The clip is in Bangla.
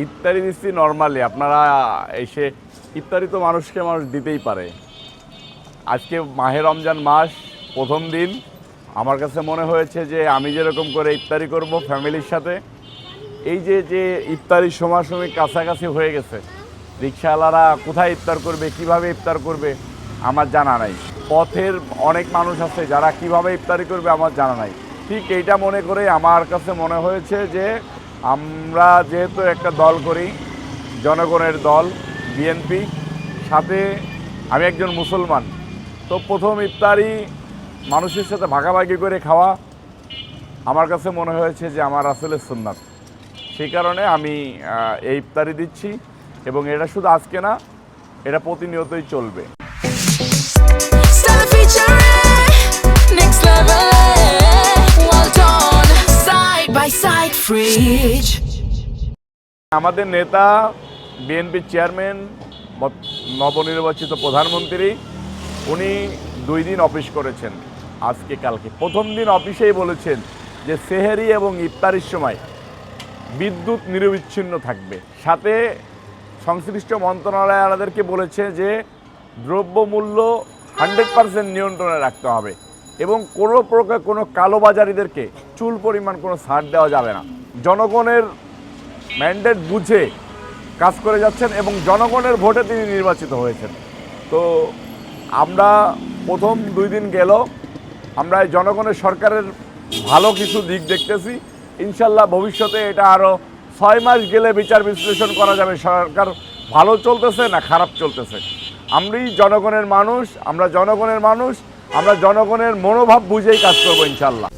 ইফতারি দিচ্ছি নর্মালি, আপনারা এসে ইফতারি তো মানুষ দিতেই পারে। আজকে মাহে রমজান মাস প্রথম দিন, আমার কাছে মনে হয়েছে যে আমি যেরকম করে ইফতারি করব ফ্যামিলির সাথে, এই যে ইফতারির সময়সময় কাছাকাছি হয়ে গেছে, রিক্সাওয়ালারা কোথায় ইফতার করবে, কিভাবে ইফতার করবে আমার জানা নাই। পথের অনেক মানুষ আছে যারা কিভাবে ইফতারি করবে আমার জানা নাই। ঠিক এইটা মনে করে আমার কাছে মনে হয়েছে যে আমরা যেহেতু একটা দল করি, জনগণের দল বিএনপি, সাথে আমি একজন মুসলমান, তো প্রথম ইফতারি মানুষের সাথে ভাগাভাগি করে খাওয়া আমার কাছে মনে হয়েছে যে আমার আসলে সুন্নাত। সেই কারণে আমি এই ইফতারি দিচ্ছি, এবং এটা শুধু আজকে না, এটা প্রতিনিয়তই চলবে। আমাদের নেতা বিএনপির চেয়ারম্যান, নবনির্বাচিত প্রধানমন্ত্রী, উনি 2 দিন অফিস করেছেন, আজকে কালকে। প্রথম দিন অফিসেই বলেছেন যে সেহরি এবং ইফতারির সময় বিদ্যুৎ নিরবিচ্ছিন্ন থাকবে। সাথে সংশ্লিষ্ট মন্ত্রণালয় আমাদেরকে বলেছে যে দ্রব্যমূল্য 100% নিয়ন্ত্রণে রাখতে হবে, এবং কোনো প্রকার কোনো কালোবাজারিদেরকে চুল পরিমাণ কোনো ছাড় দেওয়া যাবে না। জনগণের ম্যান্ডেট বুঝে কাজ করে যাচ্ছেন, এবং জনগণের ভোটে তিনি নির্বাচিত হয়েছেন। তো আমরা প্রথম 2 দিন গেল, আমরা জনগণের সরকারের ভালো কিছু দিক দেখতেছি। ইনশাল্লাহ ভবিষ্যতে এটা আরও 6 মাস গেলে বিচার বিশ্লেষণ করা যাবে সরকার ভালো চলতেছে না খারাপ চলতেছে। আমরা জনগণের মানুষ, আমরা জনগণের মনোভাব বুঝেই কাজ করবো ইনশাল্লাহ।